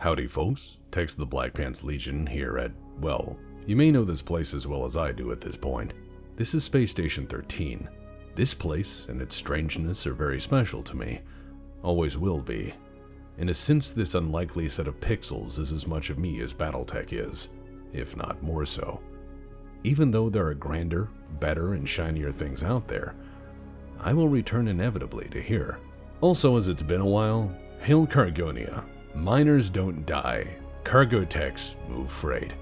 Howdy folks, Tex the Black Pants Legion here at, well, you may know this place as well as I do at this point. This is Space Station 13. This place and its strangeness are very special to me. Always will be. In a sense, this unlikely set of pixels is as much of me as Battletech is, if not more so. Even though there are grander, better, and shinier things out there, I will return inevitably to here. Also, as it's been a while, hail Cargonia. Miners don't die. Cargo techs move freight.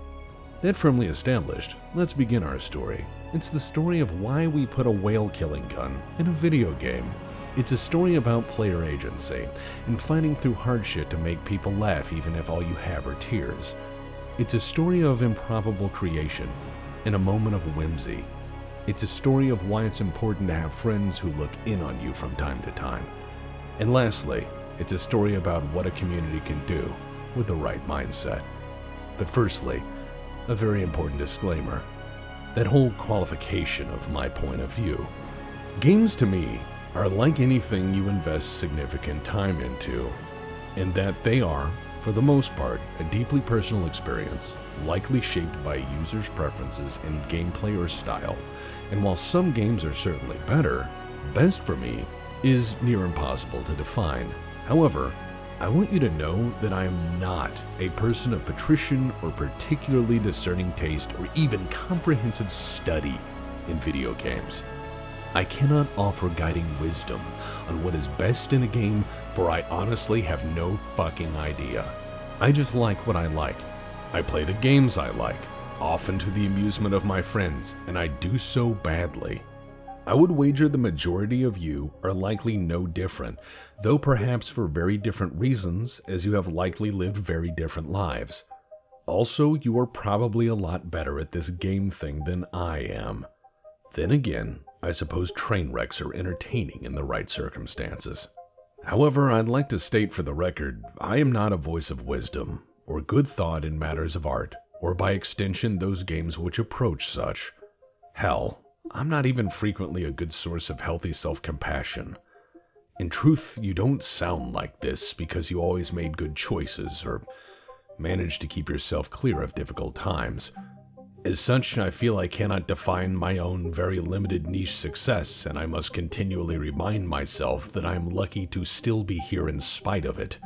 That firmly established, let's begin our story. It's the story of why we put a whale-killing gun in a video game. It's a story about player agency and fighting through hard shit to make people laugh even if all you have are tears. It's a story of improbable creation in a moment of whimsy. It's a story of why it's important to have friends who look in on you from time to time. And lastly, it's a story about what a community can do with the right mindset. But firstly, a very important disclaimer. That whole qualification of my point of view. Games to me are like anything you invest significant time into, in that they are, for the most part, a deeply personal experience, likely shaped by users' preferences in gameplay or style. And while some games are certainly better, best for me is near impossible to define. However, I want you to know that I am not a person of patrician or particularly discerning taste or even comprehensive study in video games. I cannot offer guiding wisdom on what is best in a game, for I honestly have no fucking idea. I just like what I like. I play the games I like, often to the amusement of my friends, and I do so badly. I would wager the majority of you are likely no different, though perhaps for very different reasons, as you have likely lived very different lives. Also, you are probably a lot better at this game thing than I am. Then again, I suppose train wrecks are entertaining in the right circumstances. However, I'd like to state for the record, I am not a voice of wisdom, or good thought in matters of art, or by extension those games which approach such. Hell, I'm not even frequently a good source of healthy self-compassion. In truth, you don't sound like this because you always made good choices or managed to keep yourself clear of difficult times. As such, I feel I cannot define my own very limited niche success, and I must continually remind myself that I am lucky to still be here in spite of it.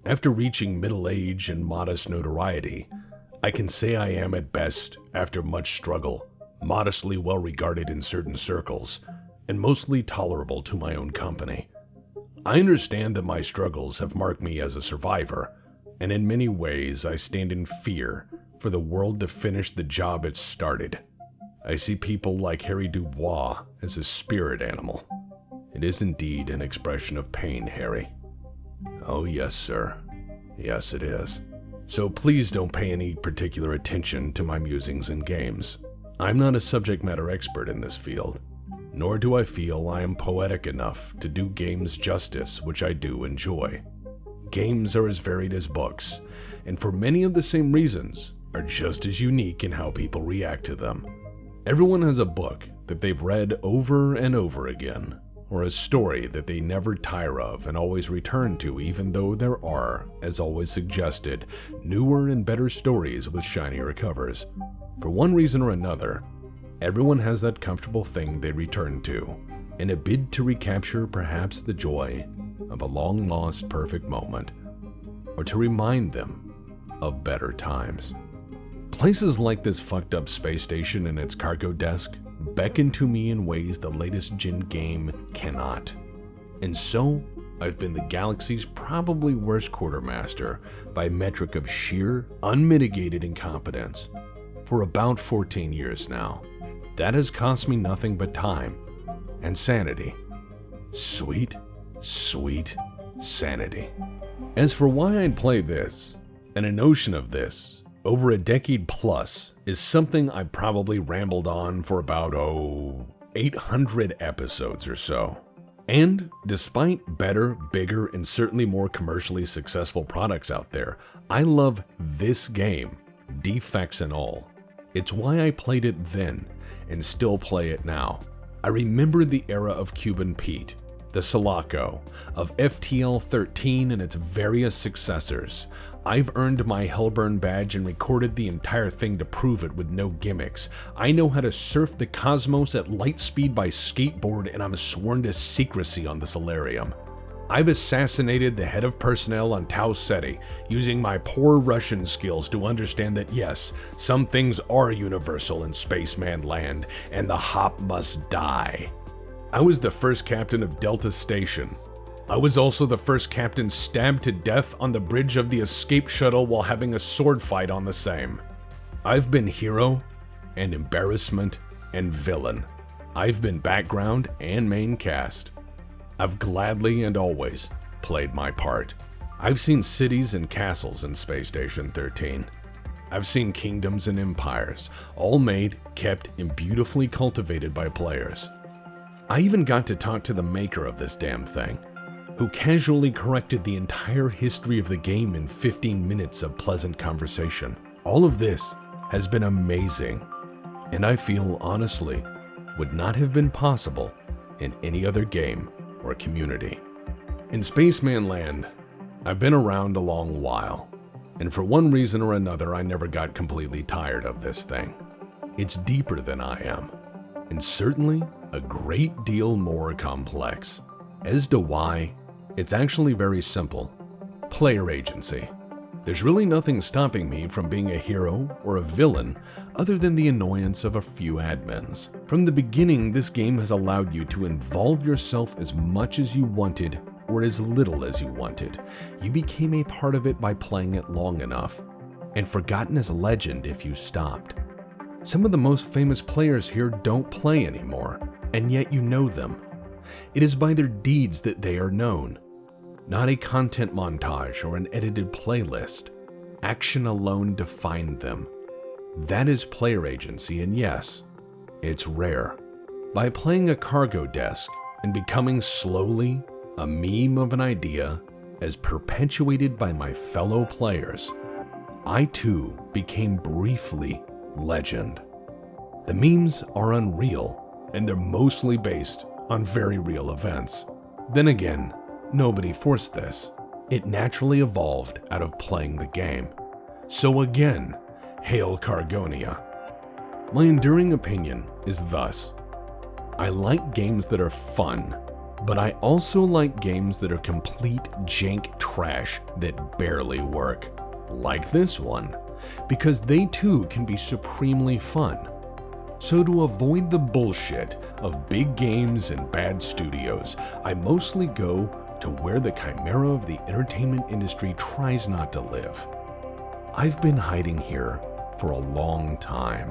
After reaching middle age and modest notoriety, I can say I am at best, after much struggle, modestly well regarded in certain circles, and mostly tolerable to my own company. I understand that my struggles have marked me as a survivor, and in many ways I stand in fear for the world to finish the job it started. I see people like Harry Dubois as a spirit animal. It is indeed an expression of pain, Harry. Oh yes, sir. Yes, it is. So please don't pay any particular attention to my musings in games. I'm not a subject matter expert in this field, nor do I feel I am poetic enough to do games justice, which I do enjoy. Games are as varied as books, and for many of the same reasons, are just as unique in how people react to them. Everyone has a book that they've read over and over again, or a story that they never tire of and always return to, even though there are, as always suggested, newer and better stories with shinier covers. For one reason or another, everyone has that comfortable thing they return to, in a bid to recapture perhaps the joy of a long-lost perfect moment, or to remind them of better times. Places like this fucked up space station and its cargo desk beckon to me in ways the latest gen game cannot. And so, I've been the galaxy's probably worst quartermaster by metric of sheer, unmitigated incompetence for about 14 years now. That has cost me nothing but time and sanity. Sweet, sweet sanity. As for why I'd play this, and a notion of this, over a decade plus, is something I probably rambled on for about, 800 episodes or so. And despite better, bigger, and certainly more commercially successful products out there, I love this game, defects and all. It's why I played it then, and still play it now. I remember the era of Cuban Pete, the Sulaco, of FTL-13 and its various successors. I've earned my Hellburn badge and recorded the entire thing to prove it with no gimmicks. I know how to surf the cosmos at light speed by skateboard, and I'm sworn to secrecy on the Solarium. I've assassinated the head of personnel on Tau Ceti, using my poor Russian skills to understand that yes, some things are universal in spaceman land, and the hop must die. I was the first captain of Delta Station. I was also the first captain stabbed to death on the bridge of the escape shuttle while having a sword fight on the same. I've been hero and embarrassment and villain. I've been background and main cast. I've gladly and always played my part. I've seen cities and castles in Space Station 13. I've seen kingdoms and empires, all made, kept, and beautifully cultivated by players. I even got to talk to the maker of this damn thing, who casually corrected the entire history of the game in 15 minutes of pleasant conversation. All of this has been amazing, and I feel, honestly, would not have been possible in any other game or community. In Spaceman Land, I've been around a long while, and for one reason or another, I never got completely tired of this thing. It's deeper than I am, and certainly a great deal more complex. As to why, it's actually very simple. Player agency. There's really nothing stopping me from being a hero or a villain other than the annoyance of a few admins. From the beginning, this game has allowed you to involve yourself as much as you wanted or as little as you wanted. You became a part of it by playing it long enough, and forgotten as legend if you stopped. Some of the most famous players here don't play anymore, and yet you know them. It is by their deeds that they are known, not a content montage or an edited playlist. Action alone defined them. That is player agency, and yes, it's rare. By playing a cargo desk and becoming slowly a meme of an idea as perpetuated by my fellow players, I too became briefly legend. The memes are unreal, and they're mostly based on very real events. Then again, nobody forced this. It naturally evolved out of playing the game. So again, hail Cargonia. My enduring opinion is thus: I like games that are fun, but I also like games that are complete jank trash that barely work, like this one, because they too can be supremely fun. So to avoid the bullshit of big games and bad studios, I mostly go to where the chimera of the entertainment industry tries not to live. I've been hiding here for a long time,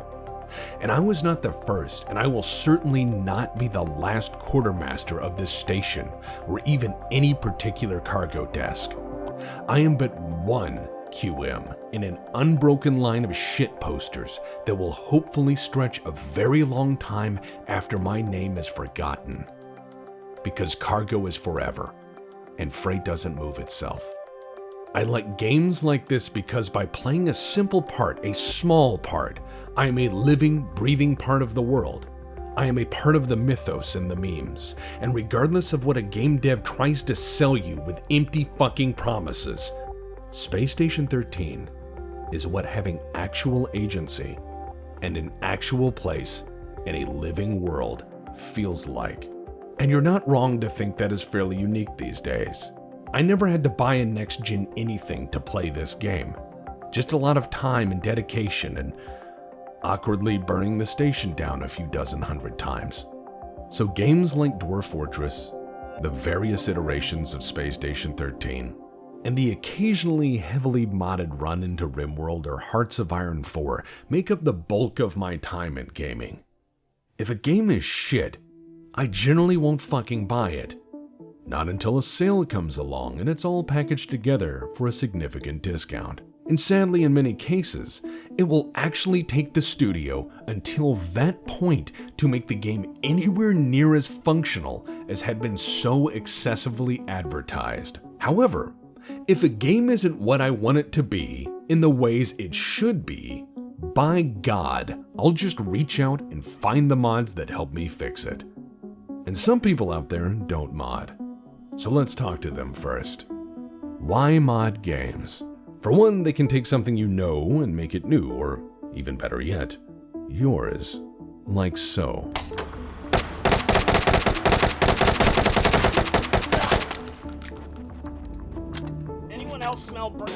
and I was not the first, and I will certainly not be the last quartermaster of this station or even any particular cargo desk. I am but one QM in an unbroken line of shit posters that will hopefully stretch a very long time after my name is forgotten. Because cargo is forever, and freight doesn't move itself. I like games like this because by playing a simple part, a small part, I am a living, breathing part of the world. I am a part of the mythos and the memes, and regardless of what a game dev tries to sell you with empty fucking promises, Space Station 13 is what having actual agency and an actual place in a living world feels like. And you're not wrong to think that is fairly unique these days. I never had to buy a next-gen anything to play this game. Just a lot of time and dedication and awkwardly burning the station down a few dozen hundred times. So games like Dwarf Fortress, the various iterations of Space Station 13, and the occasionally heavily modded run into RimWorld or Hearts of Iron 4 make up the bulk of my time in gaming. If a game is shit, I generally won't fucking buy it. Not until a sale comes along and it's all packaged together for a significant discount. And sadly, in many cases, it will actually take the studio until that point to make the game anywhere near as functional as had been so excessively advertised. However, if a game isn't what I want it to be in the ways it should be, by God, I'll just reach out and find the mods that help me fix it. And some people out there don't mod. So let's talk to them first. Why mod games? For one, they can take something you know and make it new, or even better yet, yours. Like so. Anyone else smell burnt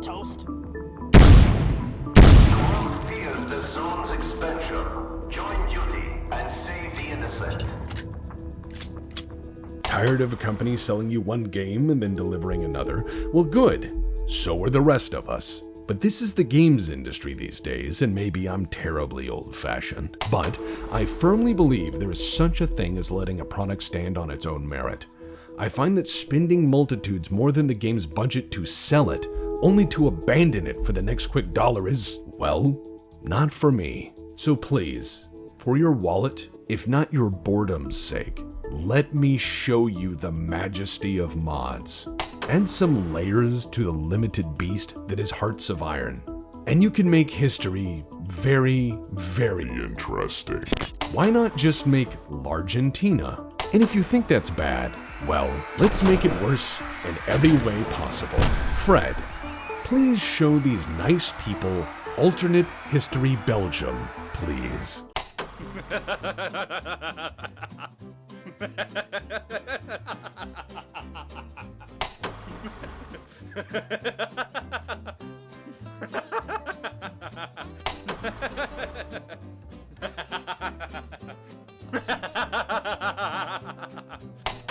toast? Fears the zone's expansion. Join duty and save the innocent. Tired of a company selling you one game and then delivering another? Well, good. So are the rest of us. But this is the games industry these days, and maybe I'm terribly old-fashioned. But I firmly believe there is such a thing as letting a product stand on its own merit. I find that spending multitudes more than the game's budget to sell it, only to abandon it for the next quick dollar is, well, not for me. So please, for your wallet, if not your boredom's sake, let me show you the majesty of mods. Add some layers to the limited beast that is Hearts of Iron, and you can make history very, very interesting. Why not just make Largentina? And if you think that's bad, well, let's make it worse in every way possible. Fred, please show these nice people alternate history Belgium, please.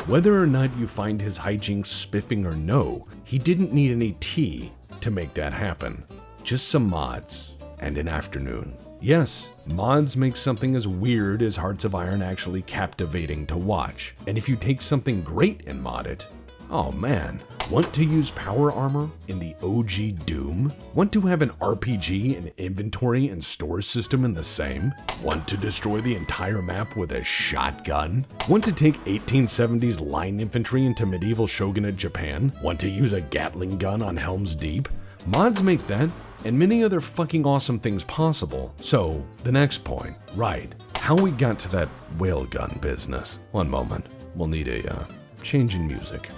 Whether or not you find his hijinks spiffing or no, he didn't need any tea to make that happen. Just some mods and an afternoon. Yes, mods make something as weird as Hearts of Iron actually captivating to watch. And if you take something great and mod it, oh man. Want to use power armor in the OG Doom? Want to have an RPG and inventory and storage system in the same? Want to destroy the entire map with a shotgun? Want to take 1870s line infantry into medieval shogunate Japan? Want to use a Gatling gun on Helm's Deep? Mods make that and many other fucking awesome things possible. So, the next point, right, how we got to that whale gun business. One moment, we'll need a change in music.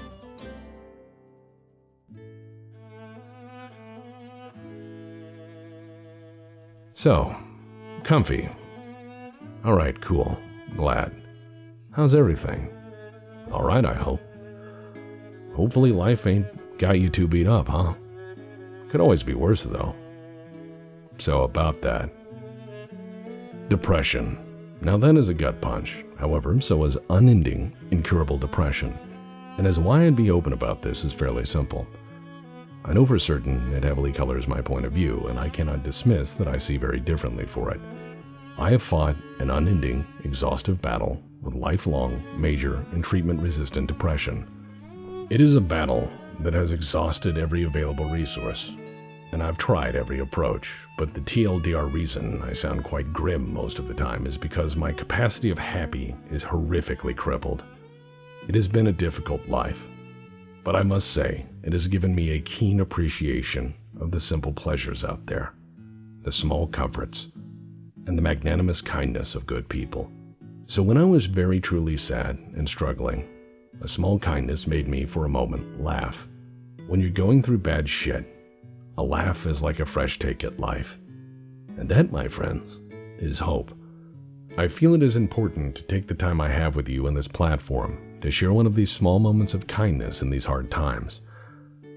So, comfy. Alright, cool. Glad. How's everything? Alright, I hope. Hopefully life ain't got you too beat up, huh? Could always be worse, though. So about that. Depression. Now that is a gut punch. However, so is unending, incurable depression. And as why I'd be open about this is fairly simple. I know for certain it heavily colors my point of view, and I cannot dismiss that I see very differently for it. I have fought an unending, exhaustive battle with lifelong, major, and treatment-resistant depression. It is a battle that has exhausted every available resource, and I've tried every approach, but the TLDR reason I sound quite grim most of the time is because my capacity of happy is horrifically crippled. It has been a difficult life. But I must say, it has given me a keen appreciation of the simple pleasures out there, the small comforts, and the magnanimous kindness of good people. So when I was very truly sad and struggling, a small kindness made me, for a moment, laugh. When you're going through bad shit, a laugh is like a fresh take at life. And that, my friends, is hope. I feel it is important to take the time I have with you on this platform to share one of these small moments of kindness in these hard times.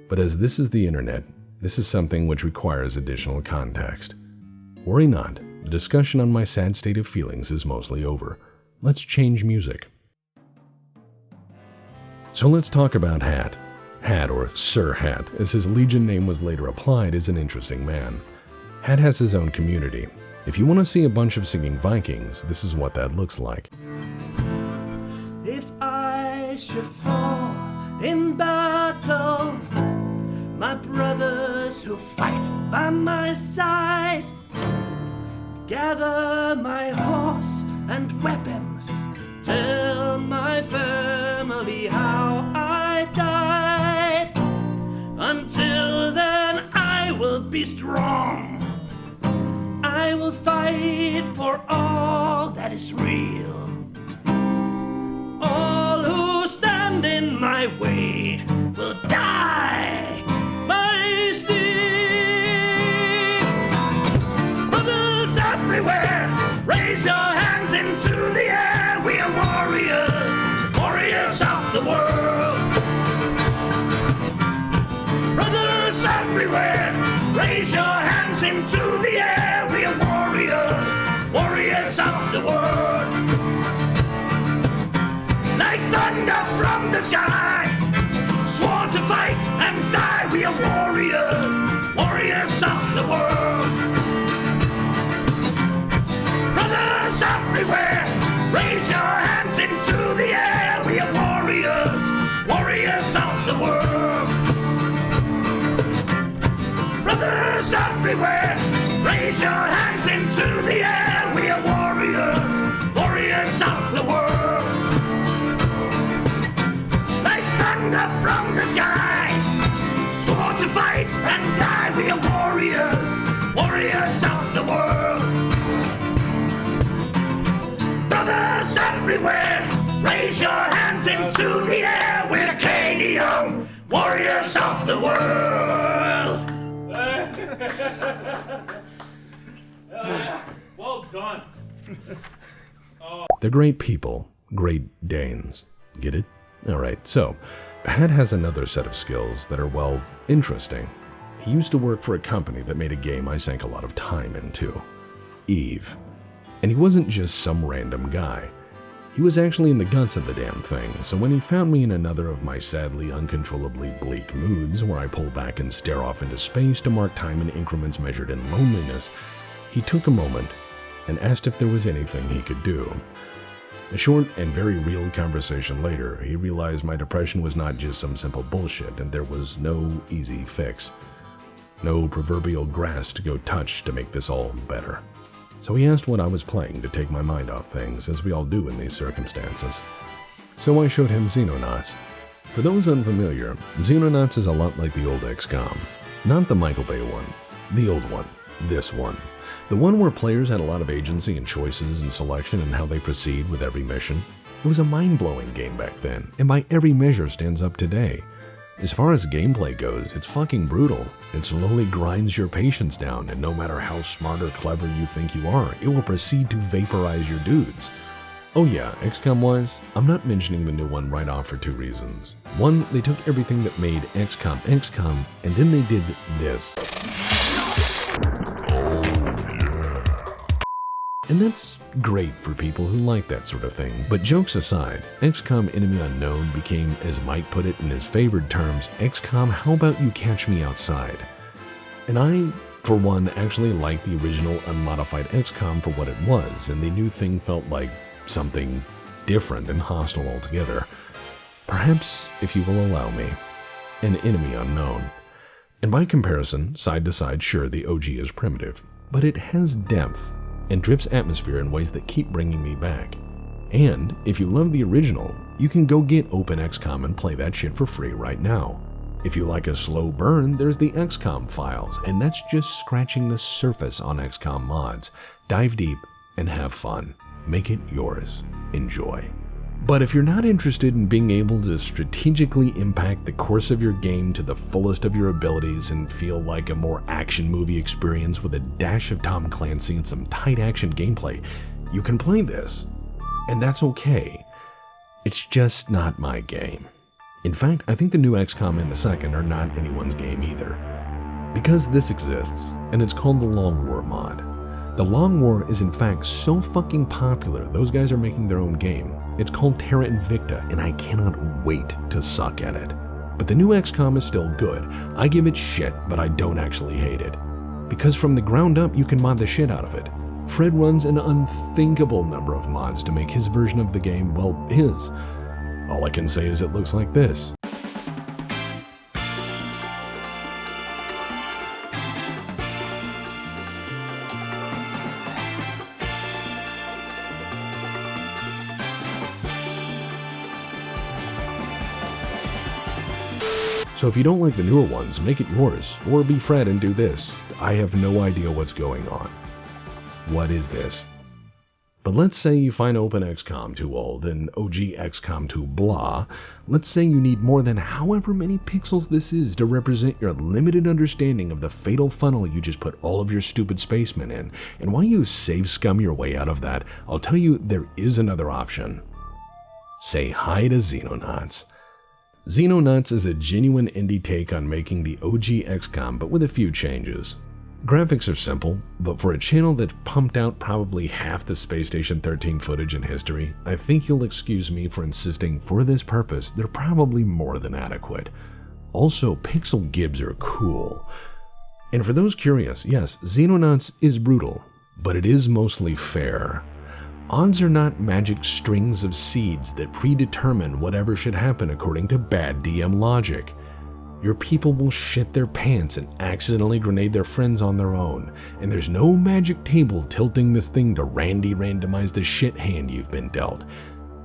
But as this is the internet, this is something which requires additional context. Worry not, the discussion on my sad state of feelings is mostly over. Let's change music. So let's talk about Hat. Hat, or Sir Hat, as his Legion name was later applied, is an interesting man. Hat has his own community. If you want to see a bunch of singing Vikings, this is what that looks like. If I should fall in battle, my brothers who fight by my side gather my horse and weapons, tell my family how I died. Until then is real. All who stand in my way will die my steed. Brothers everywhere, raise your hands into the air. We are warriors, warriors of the world. Brothers everywhere, raise your hands into the air. We are warriors, warriors of the world. Like thunder from the sky, sworn to fight and die. We are warriors, warriors of the world. Brothers everywhere, raise your hands into the air. We are warriors, warriors of the world. Brothers everywhere, raise your hands into the air. We are warriors, warriors of the world. Like thunder from the sky, sworn to fight and die. We are warriors, warriors of the world. Brothers everywhere, raise your hands into the air. We're Canadian, warriors of the world. Well done. They're great people, Great Danes. Get it? Alright, so, Had has another set of skills that are, well, interesting. He used to work for a company that made a game I sank a lot of time into. Eve. And he wasn't just some random guy. He was actually in the guts of the damn thing, so when he found me in another of my sadly uncontrollably bleak moods where I pull back and stare off into space to mark time in increments measured in loneliness, he took a moment and asked if there was anything he could do. A short and very real conversation later, he realized my depression was not just some simple bullshit and there was no easy fix. No proverbial grass to go touch to make this all better. So he asked what I was playing to take my mind off things, as we all do in these circumstances. So I showed him Xenonauts. For those unfamiliar, Xenonauts is a lot like the old XCOM. Not the Michael Bay one, the old one, this one. The one where players had a lot of agency and choices and selection in how they proceed with every mission. It was a mind-blowing game back then, and by every measure stands up today. As far as gameplay goes, it's fucking brutal. It slowly grinds your patience down, and no matter how smart or clever you think you are, it will proceed to vaporize your dudes. Oh yeah, XCOM-wise, I'm not mentioning the new one right off for two reasons. One, they took everything that made XCOM XCOM, and then they did this. And that's great for people who like that sort of thing, but jokes aside, XCOM Enemy Unknown became, as Mike put it in his favored terms, XCOM How About You Catch Me Outside. And I, for one, actually liked the original unmodified XCOM for what it was, and the new thing felt like something different and hostile altogether. Perhaps, if you will allow me, an Enemy Unknown. And by comparison, side to side, sure, the OG is primitive, but it has depth and drips atmosphere in ways that keep bringing me back. And if you love the original, you can go get OpenXCOM and play that shit for free right now. If you like a slow burn, there's the XCOM files, and that's just scratching the surface on XCOM mods. Dive deep and have fun. Make it yours. Enjoy. But if you're not interested in being able to strategically impact the course of your game to the fullest of your abilities and feel like a more action movie experience with a dash of Tom Clancy and some tight action gameplay, you can play this. And that's okay. It's just not my game. In fact, I think the new XCOM and the second are not anyone's game either. Because this exists, and it's called the Long War mod. The Long War is in fact so fucking popular, those guys are making their own game. It's called Terra Invicta, and I cannot wait to suck at it. But the new XCOM is still good. I give it shit, but I don't actually hate it. Because from the ground up, you can mod the shit out of it. Fred runs an unthinkable number of mods to make his version of the game, well, his. All I can say is it looks like this. So if you don't like the newer ones, make it yours, or be Fred and do this. I have no idea what's going on. What is this? But let's say you find OpenXCOM too old and OG XCOM too blah. Let's say you need more than however many pixels this is to represent your limited understanding of the fatal funnel you just put all of your stupid spacemen in. And while you save scum your way out of that, I'll tell you there is another option. Say hi to Xenonauts. Xenonauts is a genuine indie take on making the OG XCOM, but with a few changes. Graphics are simple, but for a channel that pumped out probably half the Space Station 13 footage in history, I think you'll excuse me for insisting for this purpose they're probably more than adequate. Also, pixel gibs are cool. And for those curious, yes, Xenonauts is brutal, but it is mostly fair. Odds are not magic strings of seeds that predetermine whatever should happen according to bad DM logic. Your people will shit their pants and accidentally grenade their friends on their own, and there's no magic table tilting this thing to randomize the shit hand you've been dealt.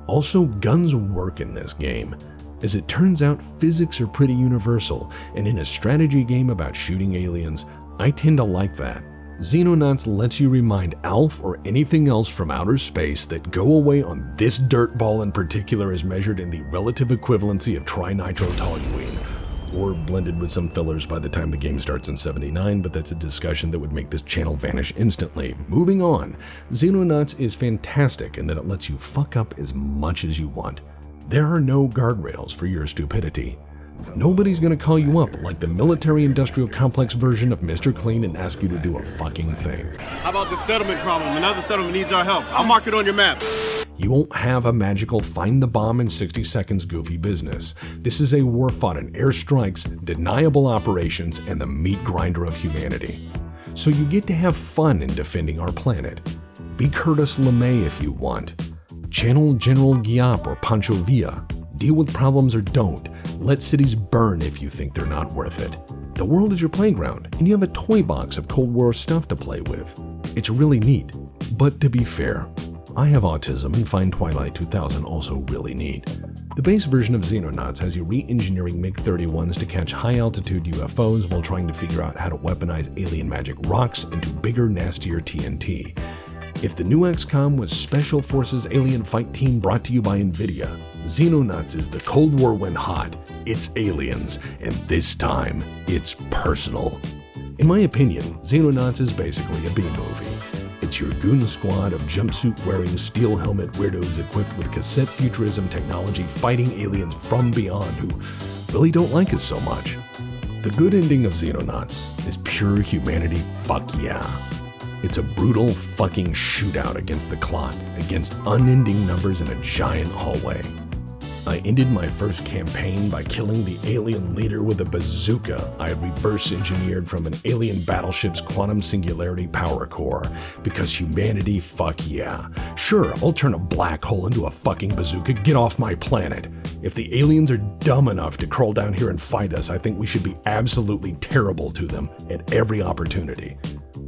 Also, guns work in this game. As it turns out, physics are pretty universal, and in a strategy game about shooting aliens, I tend to like that. Xenonauts lets you remind Alf or anything else from outer space that go away on this dirtball in particular is measured in the relative equivalency of trinitrotoluene, or blended with some fillers by the time the game starts in 79, but that's a discussion that would make this channel vanish instantly. Moving on, Xenonauts is fantastic in that it lets you fuck up as much as you want. There are no guardrails for your stupidity. Nobody's gonna call you up like the military-industrial complex version of Mr. Clean and ask you to do a fucking thing. How about the settlement problem? Another settlement needs our help. I'll mark it on your map. You won't have a magical find the bomb in 60 seconds goofy business. This is a war fought in airstrikes, deniable operations, and the meat grinder of humanity. So you get to have fun in defending our planet. Be Curtis LeMay if you want. Channel General Giap or Pancho Villa. Deal with problems or don't. Let cities burn if you think they're not worth it. The world is your playground, and you have a toy box of Cold War stuff to play with. It's really neat. But to be fair, I have autism and find Twilight 2000 also really neat. The base version of Xenonauts has you re-engineering MiG-31s to catch high-altitude UFOs while trying to figure out how to weaponize alien magic rocks into bigger, nastier TNT. If the new XCOM was Special Forces Alien Fight Team brought to you by NVIDIA, Xenonauts is the Cold War went hot, it's aliens, and this time, it's personal. In my opinion, Xenonauts is basically a B-movie. It's your goon squad of jumpsuit-wearing, steel helmet weirdos equipped with cassette futurism technology fighting aliens from beyond who really don't like us so much. The good ending of Xenonauts is pure humanity fuck yeah. It's a brutal fucking shootout against the clock, against unending numbers in a giant hallway. I ended my first campaign by killing the alien leader with a bazooka I had reverse engineered from an alien battleship's quantum singularity power core, because humanity fuck yeah. Sure, I'll turn a black hole into a fucking bazooka, get off my planet. If the aliens are dumb enough to crawl down here and fight us, I think we should be absolutely terrible to them at every opportunity.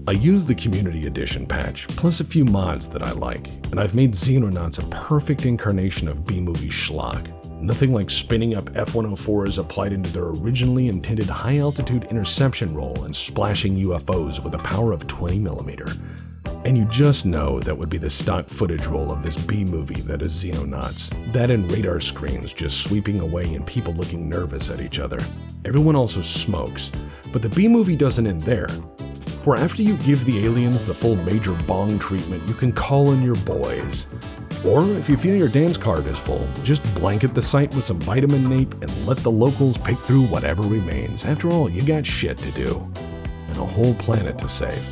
I used the Community Edition patch, plus a few mods that I like, and I've made Xenonauts a perfect incarnation of B-movie schlock. Nothing like spinning up F-104s applied into their originally intended high-altitude interception role and splashing UFOs with a power of 20mm. And you just know that would be the stock footage roll of this B-movie that is Xenonauts. That and radar screens just sweeping away and people looking nervous at each other. Everyone also smokes, but the B-movie doesn't end there. For after you give the aliens the full Major Bong treatment, you can call in your boys. Or if you feel your dance card is full, just blanket the site with some vitamin nape and let the locals pick through whatever remains. After all, you got shit to do. And a whole planet to save.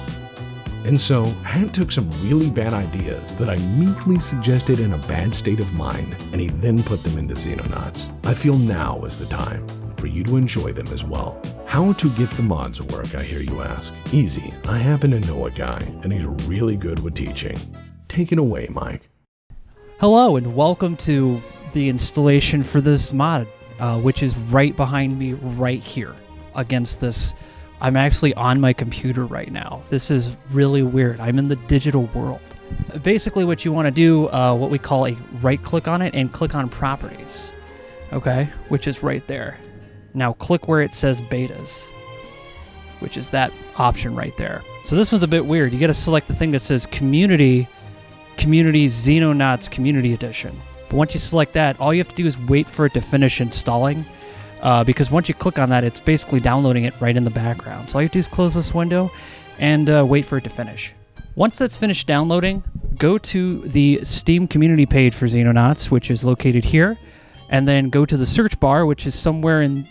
And so, Hat took some really bad ideas that I meekly suggested in a bad state of mind, and he then put them into Xenonauts. I feel now is the time for you to enjoy them as well. How to get the mods to work, I hear you ask. Easy. I happen to know a guy, and he's really good with teaching. Take it away, Mike. Hello, and welcome to the installation for this mod, which is right behind me right here against this. I'm actually on my computer right now. This is really weird. I'm in the digital world. Basically what you want to do, what we call a right click on it and click on properties, okay, which is right there. Now click where it says betas, which is that option right there. So this one's a bit weird. You got to select the thing that says community Community Xenonauts Community Edition. But once you select that, all you have to do is wait for it to finish installing, because once you click on that, it's basically downloading it right in the background. So all you have to do is close this window and wait for it to finish. Once that's finished downloading, go to the Steam community page for Xenonauts, which is located here, and then go to the search bar, which is somewhere in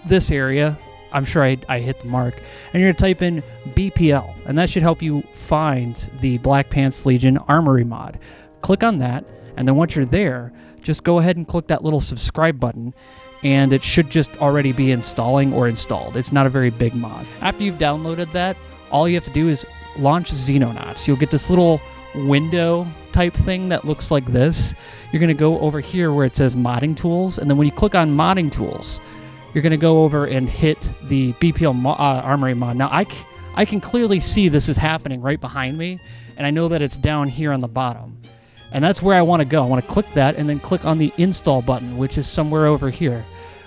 this area. I'm sure I hit the mark. And you're going to type in BPL, and that should help you find the Black Pants Legion Armory mod. Click on that, and then once you're there, just go ahead and click that little subscribe button, and it should just already be installing or installed. It's not a very big mod. After you've downloaded that, all you have to do is launch Xenonauts. You'll get this little window type thing that looks like this. You're going to go over here where it says modding tools, and then when you click on modding tools, you're going to go over and hit the BPL Armory mod. Now, I can clearly see this is happening right behind me, and I know that it's down here on the bottom. And that's where I want to go. I want to click that and then click on the install button, which is somewhere over here.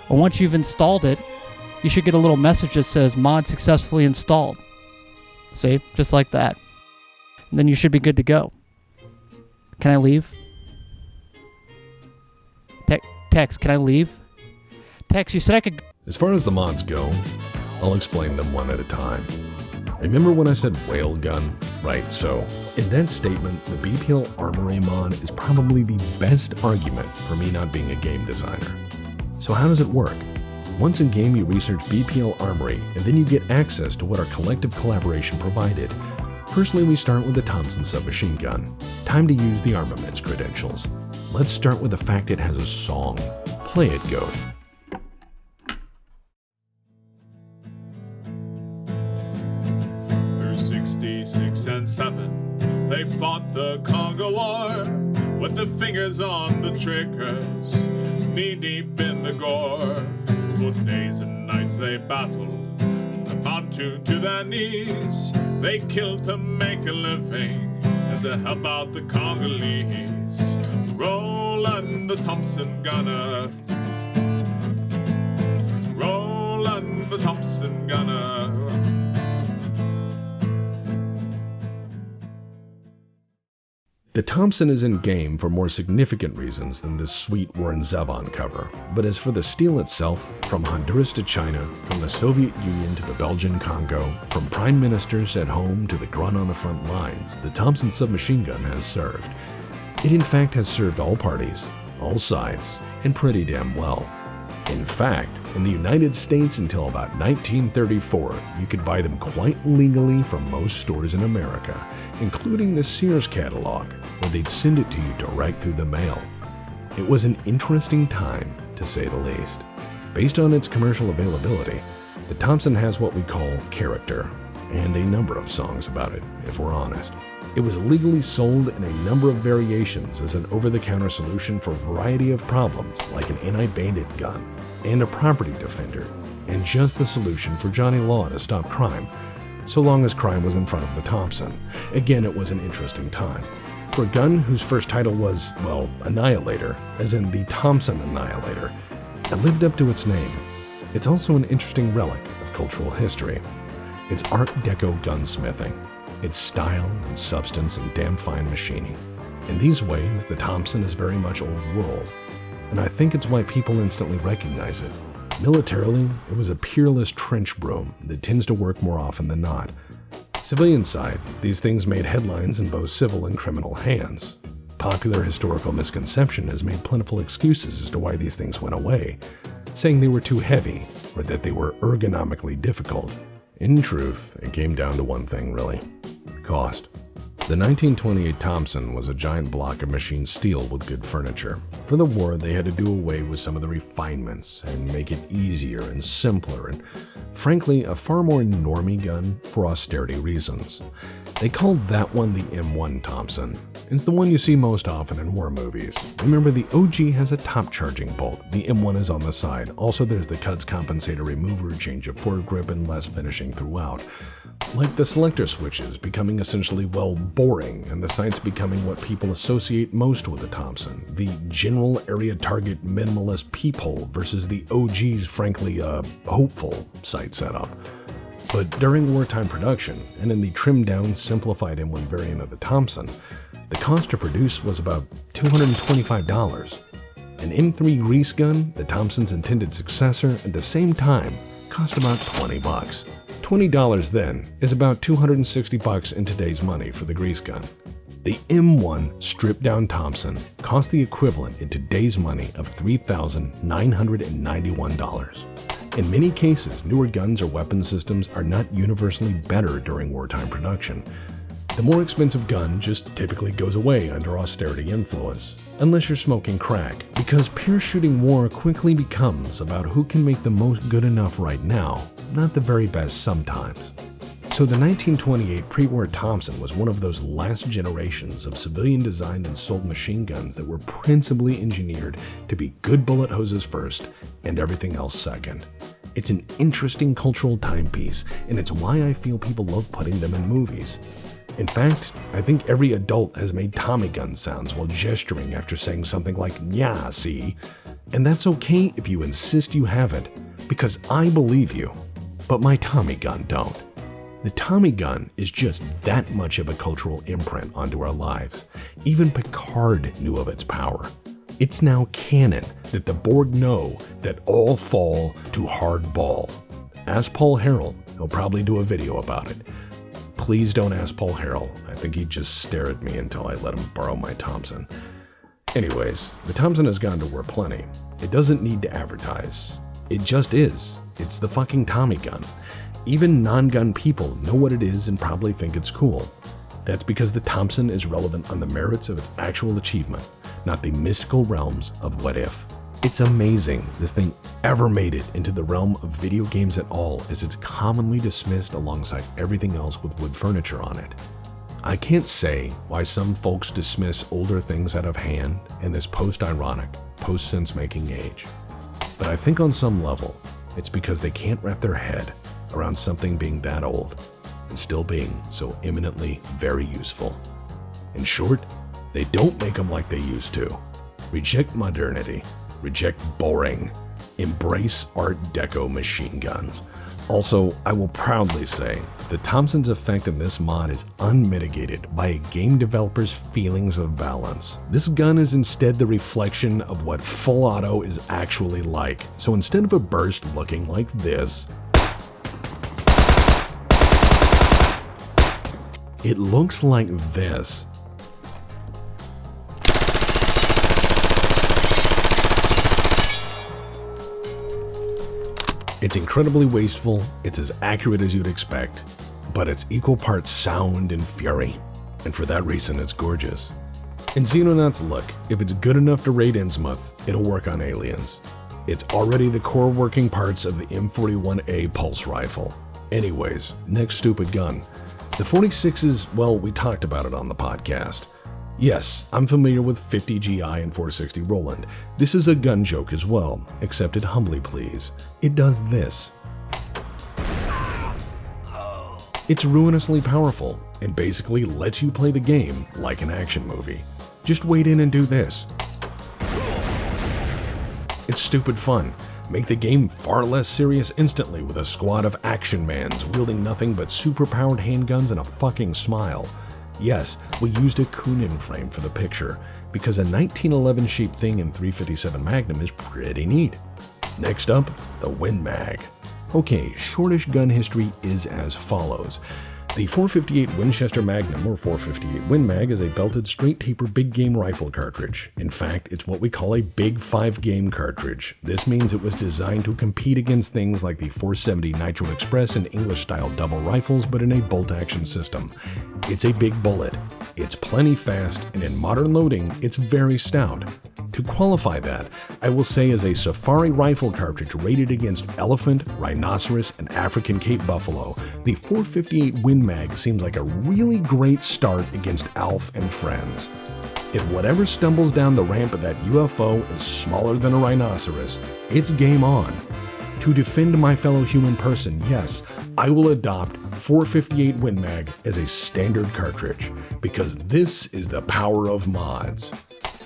And once you've installed it, you should get a little message that says mod successfully installed. See? Just like that. And then you should be good to go. Can I leave? Tex, can I leave? Tex, you said I could... As far as the mods go, I'll explain them one at a time. Remember when I said whale gun? Right, so in that statement, the BPL Armory mod is probably the best argument for me not being a game designer. So how does it work? Once in game, you research BPL Armory, and then you get access to what our collective collaboration provided. Firstly, we start with the Thompson submachine gun. Time to use the armament's credentials. Let's start with the fact it has a song. Play it, Goat. Through 66 and 7, they fought the Congo War with the fingers on the triggers, knee deep in the gore. For days and nights they battled, about to their knees. They killed to make a living and to help out the Congolese. Roland the Thompson gunner, Roland the Thompson gunner. The Thompson is in game for more significant reasons than this sweet Warren Zevon cover, but as for the steel itself, from Honduras to China, from the Soviet Union to the Belgian Congo, from prime ministers at home to the grunt on the front lines, the Thompson submachine gun has served. It in fact has served all parties, all sides, and pretty damn well. In fact, in the United States until about 1934, you could buy them quite legally from most stores in America, including the Sears catalog, where they'd send it to you direct through the mail. It was an interesting time, to say the least. Based on its commercial availability, the Thompson has what we call character, and a number of songs about it, if we're honest. It was legally sold in a number of variations as an over-the-counter solution for a variety of problems, like an anti-bandit gun, and a property defender, and just the solution for Johnny Law to stop crime, so long as crime was in front of the Thompson. Again, it was an interesting time. For a gun whose first title was, well, Annihilator, as in the Thompson Annihilator, it lived up to its name. It's also an interesting relic of cultural history. It's Art Deco gunsmithing, its style and substance and damn fine machining. In these ways, the Thompson is very much old world, and I think it's why people instantly recognize it. Militarily, it was a peerless trench broom that tends to work more often than not. Civilian side, these things made headlines in both civil and criminal hands. Popular historical misconception has made plentiful excuses as to why these things went away, saying they were too heavy or that they were ergonomically difficult. In truth, it came down to one thing really: cost. The 1928 Thompson was a giant block of machined steel with good furniture. For the war, they had to do away with some of the refinements and make it easier and simpler and, frankly, a far more normie gun for austerity reasons. They called that one the M1 Thompson. It's the one you see most often in war movies. Remember, the OG has a top charging bolt. The M1 is on the side. Also, there's the cuts compensator remover, change of foregrip, and less finishing throughout. Like the selector switches becoming essentially, well, boring, and the sights becoming what people associate most with the Thompson, the general area target minimalist peephole versus the OG's frankly, hopeful sight setup. But during wartime production, and in the trimmed down, simplified M1 variant of the Thompson, The cost to produce was about $225. An M3 grease gun, the Thompson's intended successor, at the same time, cost about $20. $20 then is about $260 in today's money for the grease gun. The M1 stripped-down Thompson cost the equivalent in today's money of $3,991. In many cases, newer guns or weapon systems are not universally better during wartime production. The more expensive gun just typically goes away under austerity influence, unless you're smoking crack, because parachuting war quickly becomes about who can make the most good enough right now, not the very best sometimes. So the 1928 pre-war Thompson was one of those last generations of civilian-designed and sold machine guns that were principally engineered to be good bullet hoses first and everything else second. It's an interesting cultural timepiece, and it's why I feel people love putting them in movies. In fact, I think every adult has made Tommy gun sounds while gesturing after saying something like, "Yeah, see?" And that's okay if you insist you haven't, because I believe you, but my Tommy gun don't. The Tommy gun is just that much of a cultural imprint onto our lives. Even Picard knew of its power. It's now canon that the Borg know that all fall to hardball. Ask Paul Harrell, he'll probably do a video about it. Please don't ask Paul Harrell. I think he'd just stare at me until I let him borrow my Thompson. Anyways, the Thompson has gone to war plenty. It doesn't need to advertise. It just is. It's the fucking Tommy gun. Even non-gun people know what it is and probably think it's cool. That's because the Thompson is relevant on the merits of its actual achievement, not the mystical realms of what if. It's amazing this thing ever made it into the realm of video games at all, as it's commonly dismissed alongside everything else with wood furniture on it. I can't say why some folks dismiss older things out of hand in this post-ironic, post-sense-making age. But I think on some level, it's because they can't wrap their head around something being that old and still being so eminently very useful. In short, they don't make them like they used to. Reject modernity, reject boring, embrace Art Deco machine guns. Also, I will proudly say that Thompson's effect in this mod is unmitigated by a game developer's feelings of balance. This gun is instead the reflection of what full auto is actually like. So instead of a burst looking like this, it looks like this. It's incredibly wasteful, it's as accurate as you'd expect, but it's equal parts sound and fury, and for that reason it's gorgeous. In Xenonauts, look, if it's good enough to raid Innsmouth, it'll work on aliens. It's already the core working parts of the M41A pulse rifle. Anyways, next stupid gun. The 46 well, we talked about it on the podcast. Yes, I'm familiar with 50 GI and 460 Roland. This is a gun joke as well, accept it humbly please. It does this. It's ruinously powerful, and basically lets you play the game like an action movie. Just wait in and do this. It's stupid fun. Make the game far less serious instantly with a squad of action mans wielding nothing but super-powered handguns and a fucking smile. Yes, we used a Kunin frame for the picture, because a 1911 shaped thing in 357 Magnum is pretty neat. Next up, the Win Mag. Okay, shortish gun history is as follows. The 458 Winchester Magnum, or 458 Win Mag, is a belted straight taper big game rifle cartridge. In fact, it's what we call a big 5 game cartridge. This means it was designed to compete against things like the 470 Nitro Express and English style double rifles, but in a bolt action system. It's a big bullet, it's plenty fast, and in modern loading, it's very stout. To qualify that, I will say as a safari rifle cartridge rated against elephant, rhinoceros, and African Cape buffalo, the 458 Win Mag seems like a really great start against Alf and friends. If whatever stumbles down the ramp of that UFO is smaller than a rhinoceros, it's game on. To defend my fellow human person, yes, I will adopt 458 Win Mag as a standard cartridge, because this is the power of mods.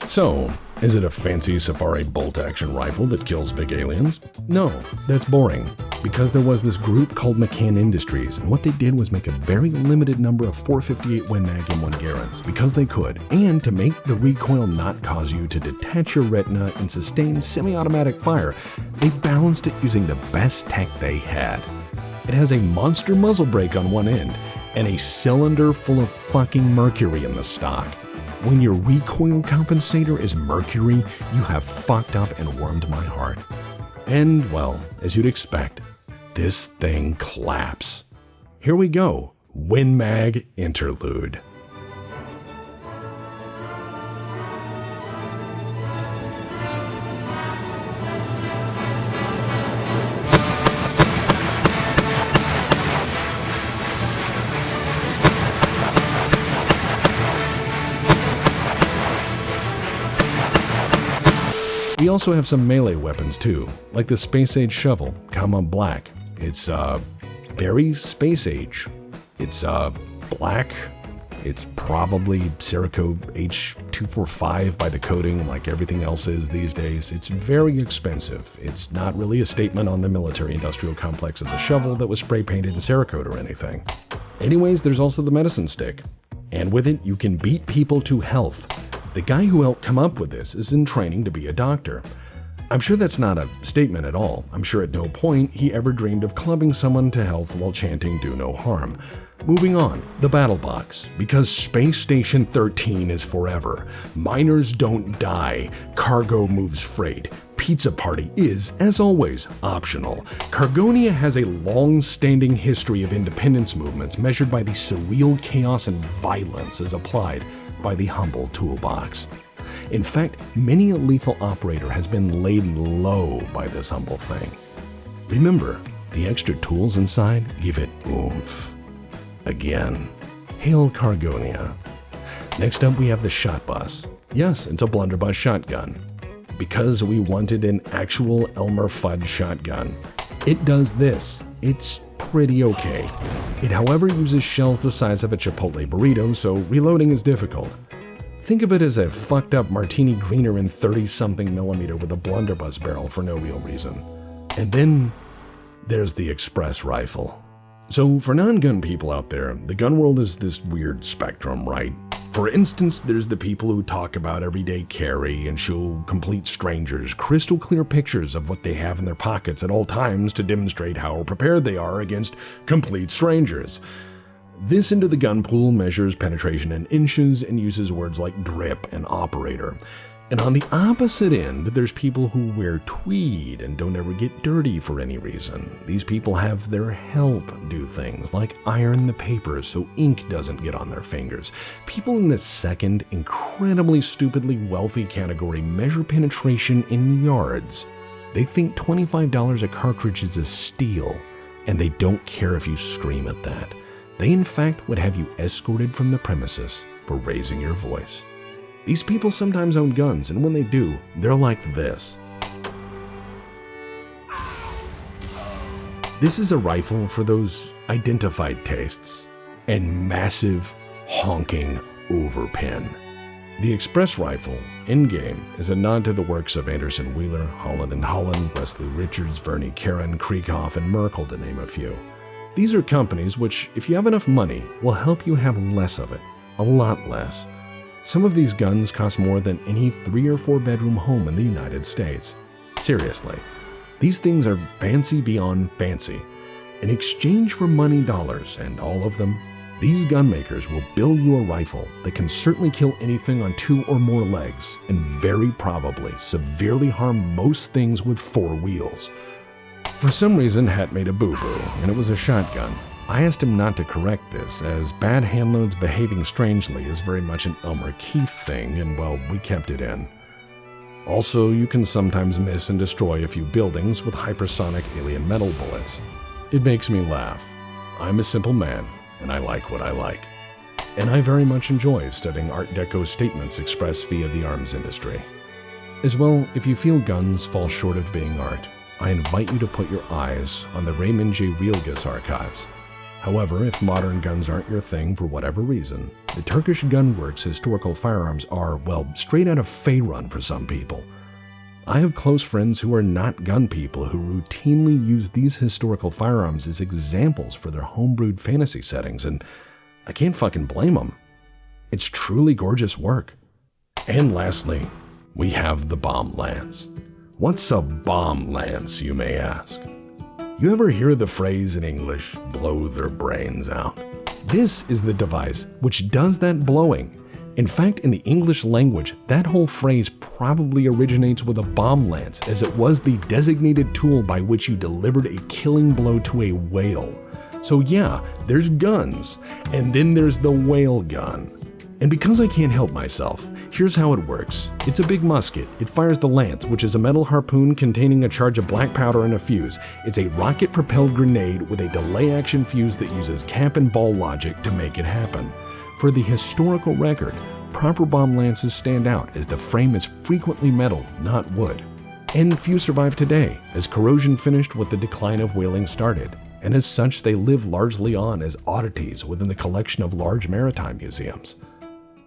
So, is it a fancy safari bolt-action rifle that kills big aliens? No, that's boring. because there was this group called McCann Industries, and what they did was make a very limited number of 458 Win Mag M1 Garands, because they could, and to make the recoil not cause you to detach your retina and sustain semi-automatic fire, they balanced it using the best tech they had. It has a monster muzzle brake on one end, and a cylinder full of fucking mercury in the stock. When your recoil compensator is mercury, you have fucked up and warmed my heart. And, well, as you'd expect, this thing claps. Here we go, Win Mag Interlude. We also have some melee weapons too, like the Space Age Shovel, Comma Black. It's, very Space Age. It's, black. It's probably Cerakote H245 by the coating, like everything else is these days. It's very expensive. It's not really a statement on the military-industrial complex as a shovel that was spray-painted in Cerakote or anything. Anyways, there's also the medicine stick. And with it, you can beat people to health. The guy who helped come up with this is in training to be a doctor. I'm sure that's not a statement at all. I'm sure at no point he ever dreamed of clubbing someone to health while chanting "do no harm." Moving on, the battle box. Because Space Station 13 is forever. Miners don't die. Cargo moves freight. Pizza party is, as always, optional. Cargonia has a long-standing history of independence movements measured by the surreal chaos and violence as applied by the humble toolbox. In fact, many a lethal operator has been laid low by this humble thing. Remember, the extra tools inside give it oomph. Again, hail Cargonia. Next up we have the shot bus. Yes, it's a blunderbuss shotgun. Because we wanted an actual Elmer Fudd shotgun. It does this. It's pretty okay. It, however, uses shells the size of a Chipotle burrito, so reloading is difficult. Think of it as a fucked up Martini Greener in 30-something millimeter with a blunderbuss barrel for no real reason. And then there's the express rifle. So for non-gun people out there, the gun world is this weird spectrum, right? For instance, there's the people who talk about everyday carry and show complete strangers crystal clear pictures of what they have in their pockets at all times to demonstrate how prepared they are against complete strangers. This end of the gun pool measures penetration in inches and uses words like drip and operator. And on the opposite end, there's people who wear tweed and don't ever get dirty for any reason. These people have their help do things like iron the papers so ink doesn't get on their fingers. People in this second, incredibly stupidly wealthy category measure penetration in yards. They think $25 a cartridge is a steal, and they don't care if you scream at that. They in fact would have you escorted from the premises for raising your voice. These people sometimes own guns, and when they do, they're like this. This is a rifle for those identified tastes and massive, honking overpin. The express rifle, in-game, is a nod to the works of Anderson Wheeler, Holland & Holland, Wesley Richards, Verney Karen, Krieghoff, and Merkel, to name a few. These are companies which, if you have enough money, will help you have less of it, a lot less. Some of these guns cost more than any 3 or 4 bedroom home in the United States. Seriously, these things are fancy beyond fancy. In exchange for money dollars, and all of them, these gun makers will build you a rifle that can certainly kill anything on 2 or more legs, and very probably severely harm most things with 4 wheels. For some reason, Hat made a boo-boo, and it was a shotgun. I asked him not to correct this, as bad handloads behaving strangely is very much an Elmer Keith thing, and well, we kept it in. Also, you can sometimes miss and destroy a few buildings with hypersonic alien metal bullets. It makes me laugh. I'm a simple man, and I like what I like. And I very much enjoy studying Art Deco statements expressed via the arms industry. As well, if you feel guns fall short of being art, I invite you to put your eyes on the Raymond J. Rielgas archives. However, if modern guns aren't your thing for whatever reason, the Turkish Gunworks historical firearms are, well, straight out of Faerun for some people. I have close friends who are not gun people who routinely use these historical firearms as examples for their homebrewed fantasy settings, and I can't fucking blame them. It's truly gorgeous work. And lastly, we have the bomb lance. What's a bomb lance, you may ask? You ever hear the phrase in English, blow their brains out? This is the device which does that blowing. In fact, in the English language, that whole phrase probably originates with a bomb lance, as it was the designated tool by which you delivered a killing blow to a whale. So yeah, there's guns, and then there's the whale gun. And because I can't help myself, here's how it works. It's a big musket. It fires the lance, which is a metal harpoon containing a charge of black powder and a fuse. It's a rocket-propelled grenade with a delay-action fuse that uses cap and ball logic to make it happen. For the historical record, proper bomb lances stand out as the frame is frequently metal, not wood. And few survive today, as corrosion finished what the decline of whaling started. And as such, they live largely on as oddities within the collection of large maritime museums.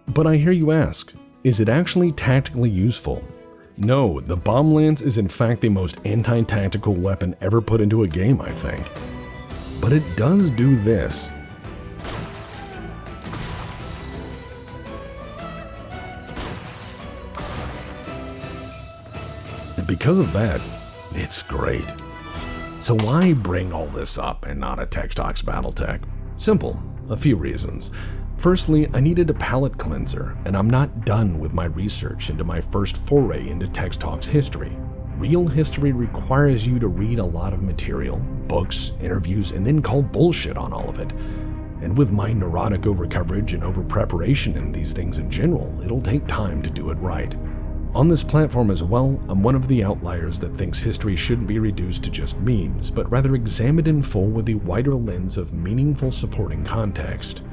But I hear you ask, is it actually tactically useful? No, the bomb lance is in fact the most anti-tactical weapon ever put into a game, I think. But it does do this. And because of that, it's great. So why bring all this up and not a Tech Talks Battletech? Simple, a few reasons. Firstly, I needed a palate cleanser, and I'm not done with my research into my first foray into Tech Talks history. Real history requires you to read a lot of material, books, interviews, and then call bullshit on all of it. And with my neurotic over-coverage and over-preparation in these things in general, it'll take time to do it right. On this platform as well, I'm one of the outliers that thinks history shouldn't be reduced to just memes, but rather examined in full with the wider lens of meaningful supporting context.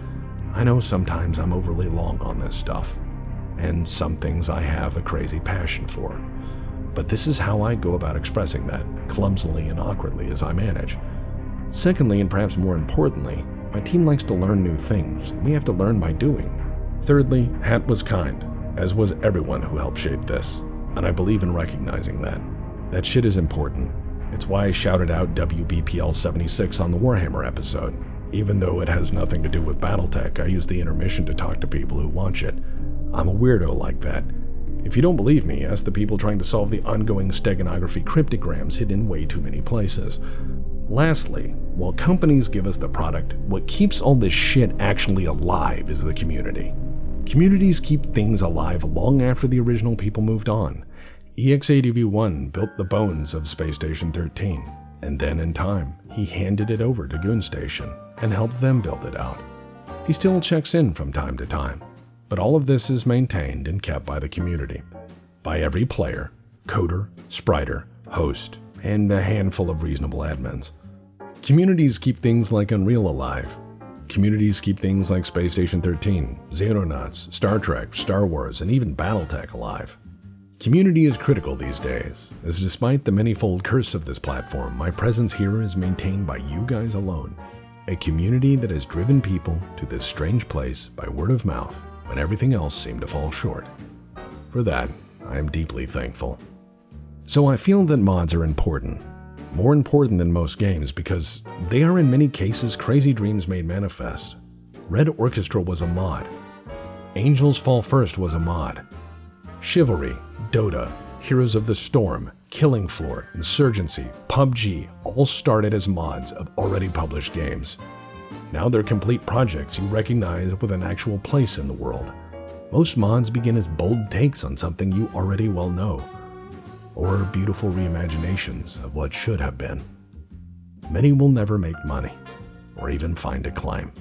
I know sometimes I'm overly long on this stuff, and some things I have a crazy passion for. But this is how I go about expressing that, clumsily and awkwardly as I manage. Secondly, and perhaps more importantly, my team likes to learn new things, and we have to learn by doing. Thirdly, Hat was kind, as was everyone who helped shape this, and I believe in recognizing that. That shit is important. It's why I shouted out WBPL 76 on the Warhammer episode. Even though it has nothing to do with Battletech, I use the intermission to talk to people who watch it. I'm a weirdo like that. If you don't believe me, ask the people trying to solve the ongoing steganography cryptograms hidden in way too many places. Lastly, while companies give us the product, what keeps all this shit actually alive is the community. Communities keep things alive long after the original people moved on. EXADV1 built the bones of Space Station 13, and then in time, he handed it over to Goon Station and helped them build it out. He still checks in from time to time, but all of this is maintained and kept by the community, by every player, coder, spriter, host, and a handful of reasonable admins. Communities keep things like Unreal alive. Communities keep things like Space Station 13, Xenonauts, Star Trek, Star Wars, and even Battletech alive. Community is critical these days, as despite the manifold curse of this platform, my presence here is maintained by you guys alone. A community that has driven people to this strange place by word of mouth when everything else seemed to fall short. For that, I am deeply thankful. So I feel that mods are important. More important than most games because they are in many cases crazy dreams made manifest. Red Orchestra was a mod. Angels Fall First was a mod. Chivalry, Dota, Heroes of the Storm, Killing Floor, Insurgency, PUBG all started as mods of already published games. Now they're complete projects you recognize with an actual place in the world. Most mods begin as bold takes on something you already well know, or beautiful reimaginations of what should have been. Many will never make money, or even find a claim.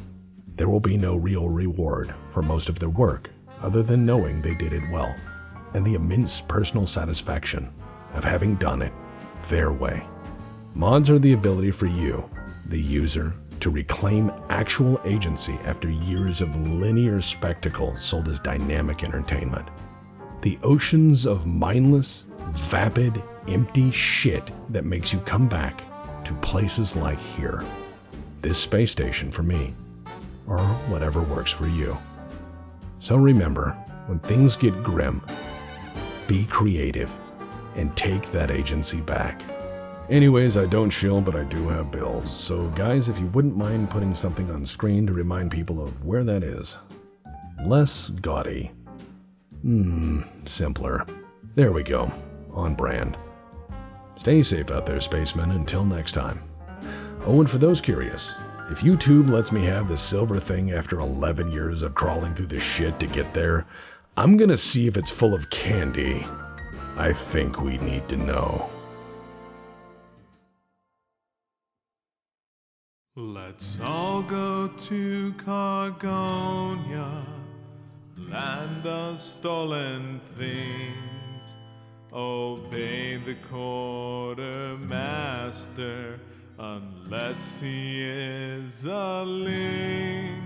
There will be no real reward for most of their work, other than knowing they did it well, and the immense personal satisfaction of having done it their way. Mods are the ability for you, the user, to reclaim actual agency after years of linear spectacle sold as dynamic entertainment. The oceans of mindless, vapid, empty shit that makes you come back to places like here. This space station for me, or whatever works for you. So remember, when things get grim, be creative, and take that agency back. Anyways, I don't shill, but I do have bills. So guys, if you wouldn't mind putting something on screen to remind people of where that is. Less gaudy. Simpler. There we go. On brand. Stay safe out there, spacemen, until next time. Oh, and for those curious, if YouTube lets me have the silver thing after 11 years of crawling through the shit to get there, I'm gonna see if it's full of candy. I think we need to know. Let's all go to Cargonia, land of stolen things. Obey the quartermaster, unless he is a link.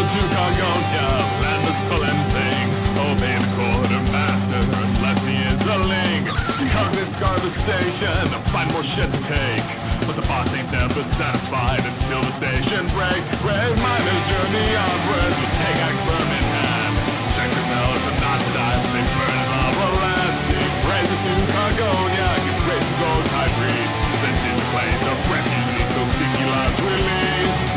To Cargonia, land of stolen things. Obey the quartermaster, unless he is a link. Cognitive scar the station, find more shit to take. But the boss ain't never satisfied until the station breaks. Brave miners journey onward with pickaxe firm in hand. Check yourselves and not to die, they burn in lava land. Seek praises to Cargonia, give graces old high priest. This is a place of refuge, so seek ye last released.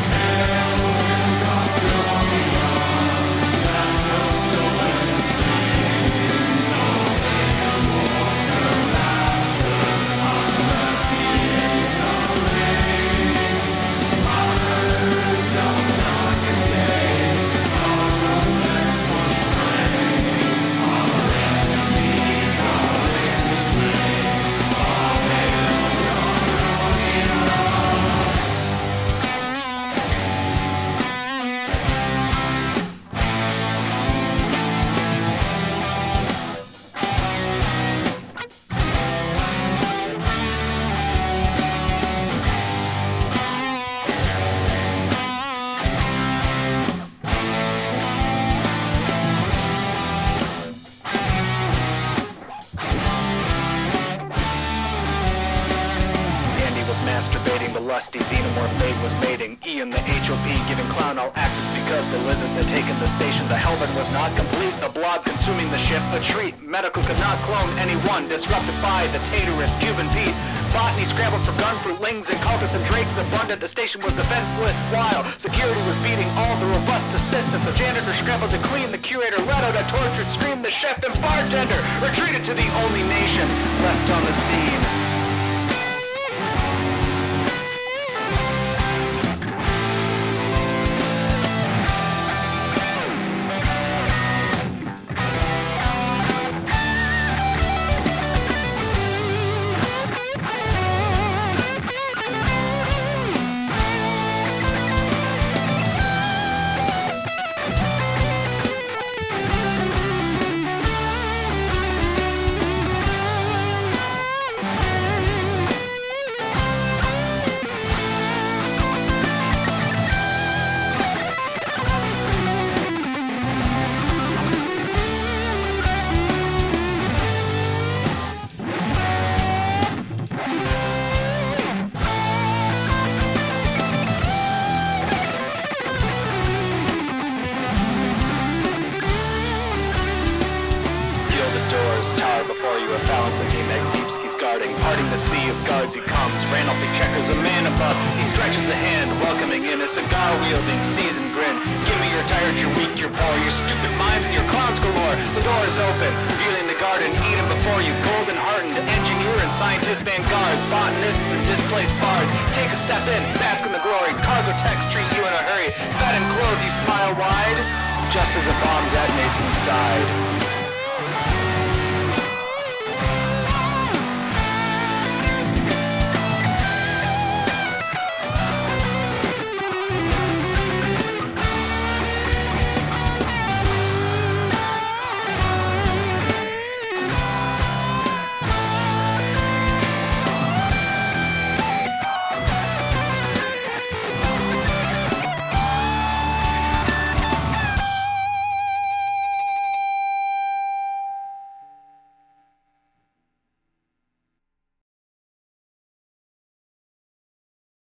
Masturbating, the lusty xenomorph maid was mating. Ian the HOP giving clown all actors because the lizards had taken the station. The Helmet was not complete, the blob consuming the ship a treat. Medical could not clone anyone, disrupted by the Taterus, Cuban Pete. Botany scrambled for gunfruitlings and cultists and drakes abundant. The station was defenseless while security was beating all the robust assistants. The janitor scrambled to clean, the curator let out a tortured scream. The chef and bartender retreated to the only nation left on the scene. Parting the sea of guards he comes, Randolphy checkers a man above. He stretches a hand, welcoming in a cigar-wielding, seasoned grin. Give me your tired, your weak, your poor, your stupid minds and your clowns galore. The door is open, revealing the garden, Eden before you. Golden-hearted engineer and scientist vanguards, botanists and displaced bars. Take a step in, bask in the glory. Cargo techs treat you in a hurry. Fed and clothed, you smile wide, just as a bomb detonates inside.